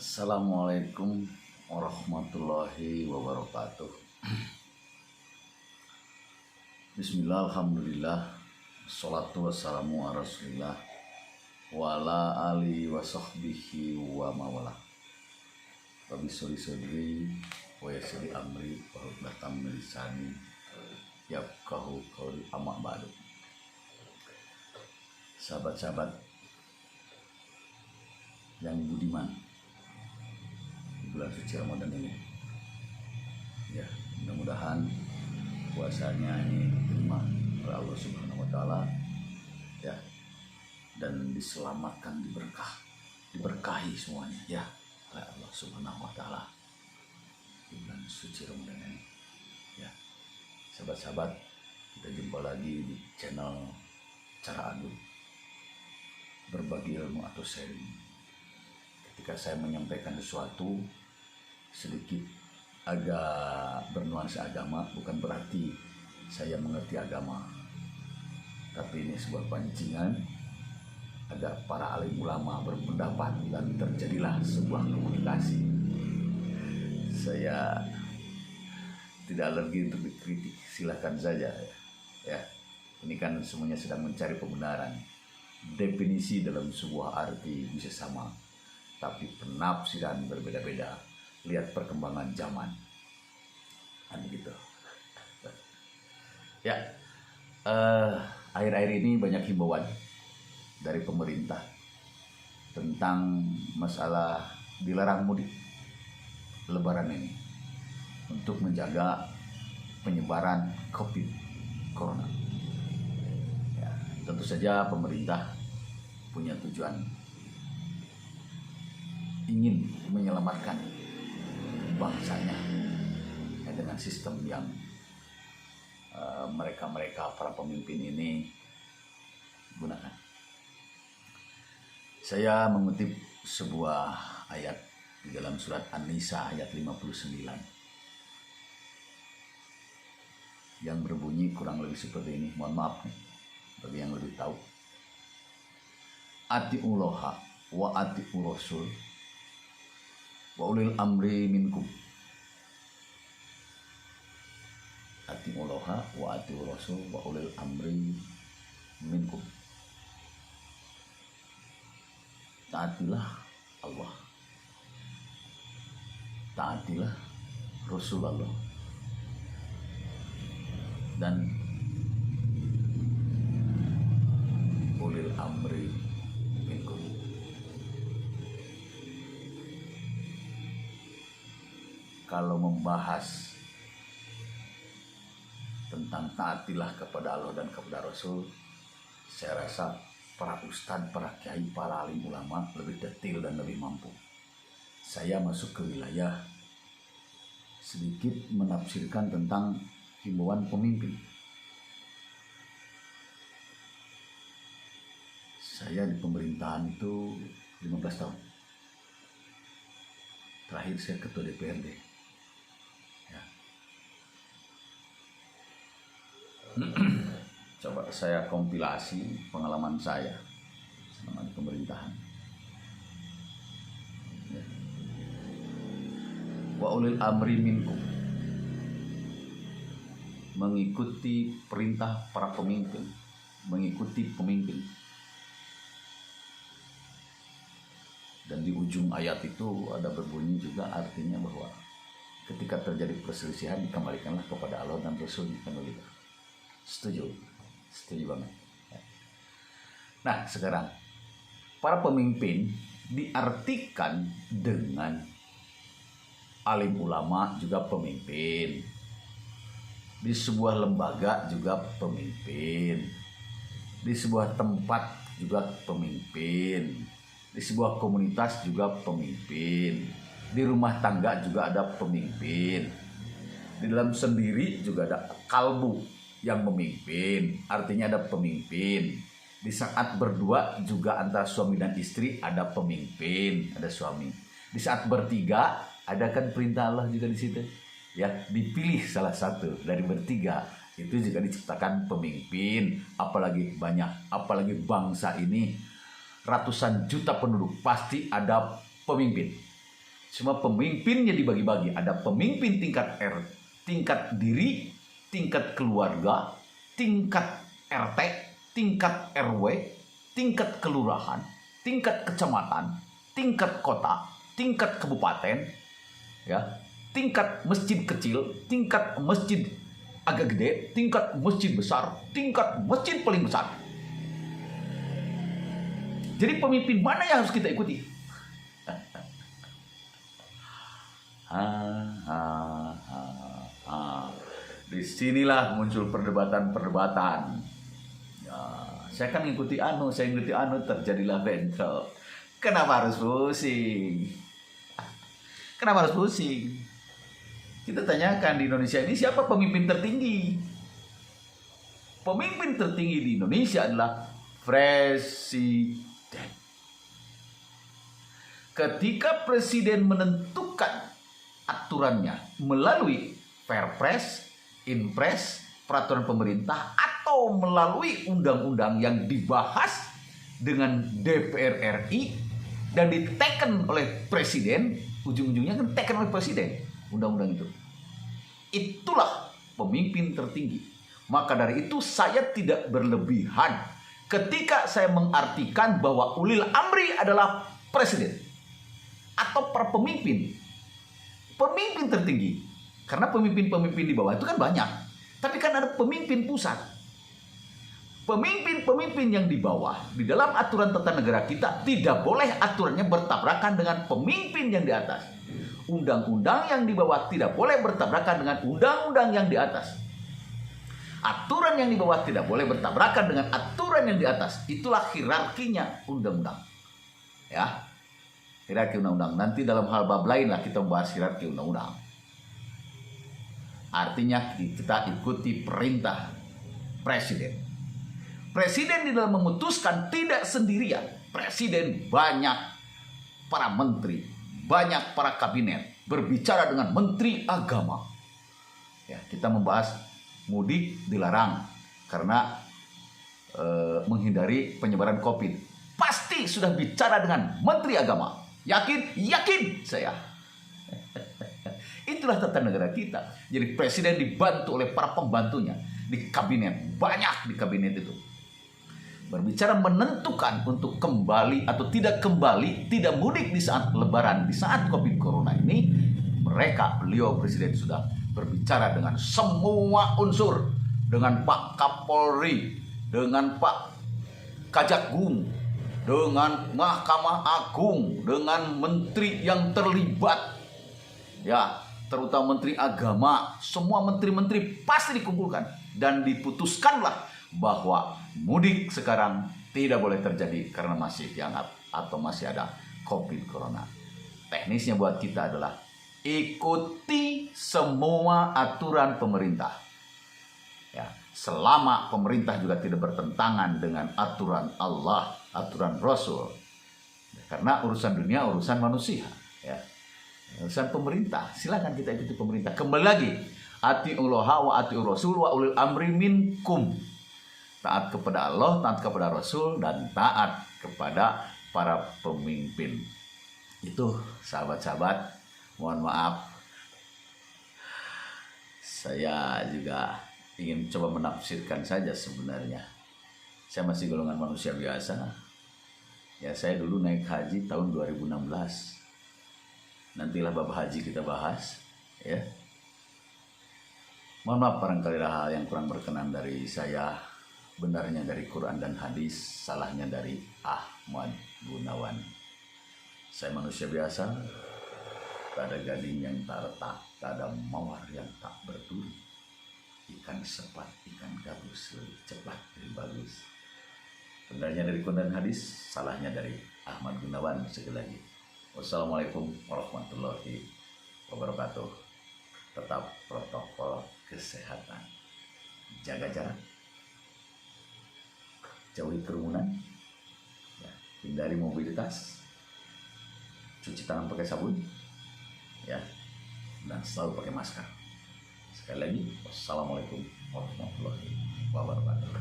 Assalamualaikum warahmatullahi wabarakatuh. Bismillah, alhamdulillah, salatu wassalamu ala rasulillah wa ala alihi wa sahbihi wa mawala. Rabbi sholli wa yassir amri wa huddatam min lisani yafqahu qawli, amma ba'du. Sahabat-sahabat yang budiman, bulan suci Ramadan ini, ya, mudah-mudahan puasanya ini diterima oleh Allah Subhanahu wa taala, ya, dan diselamatkan, diberkahi semuanya, ya, oleh Allah Subhanahu wa taala di bulan suci Ramadan ini. Ya, sahabat-sahabat, kita jumpa lagi di channel Cara Adu, berbagi ilmu atau sharing. Ketika saya menyampaikan sesuatu sedikit agak bernuansa agama, bukan berarti saya mengerti agama, tapi ini sebuah pancingan agar para alim ulama berpendapat dan terjadilah sebuah komunikasi. Saya tidak alergi untuk dikritik, silakan saja, ya. Ini kan semuanya sedang mencari pembenaran. Definisi dalam sebuah arti bisa sama, tapi penafsiran berbeda-beda. Lihat perkembangan zaman, kan begitu. Ya, akhir-akhir ini banyak himbauan dari pemerintah tentang masalah dilarang mudik Lebaran ini untuk menjaga penyebaran COVID Corona. Ya, tentu saja pemerintah punya tujuan, ingin menyelamatkan bangsanya, ya, dengan sistem yang mereka para pemimpin ini gunakan. Saya mengutip sebuah ayat di dalam surat An-Nisa ayat 59 yang berbunyi kurang lebih seperti ini. Mohon maaf bagi yang lebih tahu. Atiullaha wa atiur rasul wa ulil amri minkum. Atiullaha wa atiur rasul wa ulil amri minkum. Taatilah Allah, taatilah Rasulullah, dan ulil amri minkum. Kalau membahas tentang taatilah kepada Allah dan kepada Rasul, saya rasa para ustadz, para kiai, para alim ulama lebih detail dan lebih mampu. Saya masuk ke wilayah sedikit menafsirkan tentang himbauan pemimpin. Saya di pemerintahan itu 15 tahun. Terakhir saya ketua DPRD. Ya. Coba saya kompilasi pengalaman saya selama di pemerintahan. Ya. Wa ulil amri minkum, mengikuti perintah para pemimpin, mengikuti pemimpin. Dan di ujung ayat itu ada berbunyi juga artinya bahwa ketika terjadi perselisihan, kembalikanlah kepada Allah dan Rasul-Nya. Setuju banget. Nah, sekarang para pemimpin diartikan dengan alim ulama juga pemimpin, di sebuah lembaga juga pemimpin, di sebuah tempat juga pemimpin, di sebuah komunitas juga pemimpin, di rumah tangga juga ada pemimpin, di dalam sendiri juga ada kalbu yang memimpin, artinya ada pemimpin. Di saat berdua juga antara suami dan istri ada pemimpin, ada suami. Di saat bertiga ada kan perintah Allah juga di situ. Ya, dipilih salah satu dari bertiga, itu juga diciptakan pemimpin. Apalagi banyak, apalagi bangsa ini ratusan juta penduduk, pasti ada pemimpin. Cuma pemimpinnya dibagi-bagi. Ada pemimpin tingkat tingkat diri, tingkat keluarga, tingkat RT, tingkat RW, tingkat kelurahan, tingkat kecamatan, tingkat kota, tingkat kabupaten, ya, tingkat masjid kecil, tingkat masjid agak gede, tingkat masjid besar, tingkat masjid paling besar. Jadi pemimpin mana yang harus kita ikuti? Disinilah muncul perdebatan-perdebatan. Ya, saya kan ngikuti saya ngikuti terjadilah bentrok. Kenapa harus pusing? Kenapa harus pusing? Kita tanyakan di Indonesia ini siapa pemimpin tertinggi? Pemimpin tertinggi di Indonesia adalah presiden. Ketika presiden menentukan aturannya melalui Perpres, Inpres, peraturan pemerintah atau melalui undang-undang yang dibahas dengan DPR RI dan diteken oleh presiden, ujung-ujungnya kan diteken oleh presiden undang-undang itu. Itulah pemimpin tertinggi. Maka dari itu saya tidak berlebihan ketika saya mengartikan bahwa ulil amri adalah presiden atau para pemimpin tertinggi. Karena pemimpin-pemimpin di bawah itu kan banyak. Tapi kan ada pemimpin pusat. Pemimpin-pemimpin yang di bawah, di dalam aturan tata negara kita, tidak boleh aturannya bertabrakan dengan pemimpin yang di atas. Undang-undang yang di bawah tidak boleh bertabrakan dengan undang-undang yang di atas. Aturan yang di bawah tidak boleh bertabrakan dengan aturan yang di atas. Itulah hierarkinya undang-undang. Ya. Hierarki undang-undang. Nanti dalam hal bab lain lah kita membahas hierarki undang-undang. Artinya kita ikuti perintah presiden. Presiden di dalam memutuskan tidak sendirian. Presiden banyak para menteri, banyak para kabinet berbicara dengan menteri agama. Ya, kita membahas mudik dilarang karena menghindari penyebaran COVID. Pasti sudah bicara dengan menteri agama. Yakin saya. Itulah tata negara kita. Jadi presiden dibantu oleh para pembantunya di kabinet. Banyak di kabinet itu. Berbicara menentukan untuk kembali atau tidak kembali, tidak mudik di saat lebaran, di saat COVID Corona ini, beliau presiden sudah berbicara dengan semua unsur, dengan Pak Kapolri, dengan Pak Kejagung, dengan Mahkamah Agung, dengan menteri yang terlibat, ya, terutama menteri agama, semua menteri-menteri pasti dikumpulkan dan diputuskanlah bahwa mudik sekarang tidak boleh terjadi karena masih dianggap atau masih ada COVID Corona. Teknisnya buat kita adalah ikuti semua aturan pemerintah. Ya, selama pemerintah juga tidak bertentangan dengan aturan Allah, aturan Rasul. Karena urusan dunia, urusan manusia. Ya. Urusan pemerintah, silakan kita ikuti pemerintah. Kembali lagi, atiullaha wa atiur rasul wa ulil amri minkum. Taat kepada Allah, taat kepada Rasul, dan taat kepada para pemimpin. Itu sahabat-sahabat, mohon maaf. Saya juga ingin coba menafsirkan saja sebenarnya. Saya masih golongan manusia biasa. Ya, saya dulu naik haji tahun 2016. Nantilah bab haji kita bahas, ya. Mohon maaf barangkali ada hal yang kurang berkenan dari saya. Benarnya dari Quran dan hadis, salahnya dari Ahmad Gunawan. Saya manusia biasa, tak ada gading yang tak retak, tak ada mawar yang tak berduri. Ikan sepat, ikan gabus, lebih cepat, lebih bagus. Benarnya dari Quran dan hadis, salahnya dari Ahmad Gunawan. Sekali lagi, wassalamualaikum warahmatullahi wabarakatuh. Tetap protokol kesehatan, jaga jarak, jauhi kerumunan, ya, hindari mobilitas, cuci tangan pakai sabun, ya, dan selalu pakai masker. Sekali lagi, wassalamualaikum warahmatullahi wabarakatuh.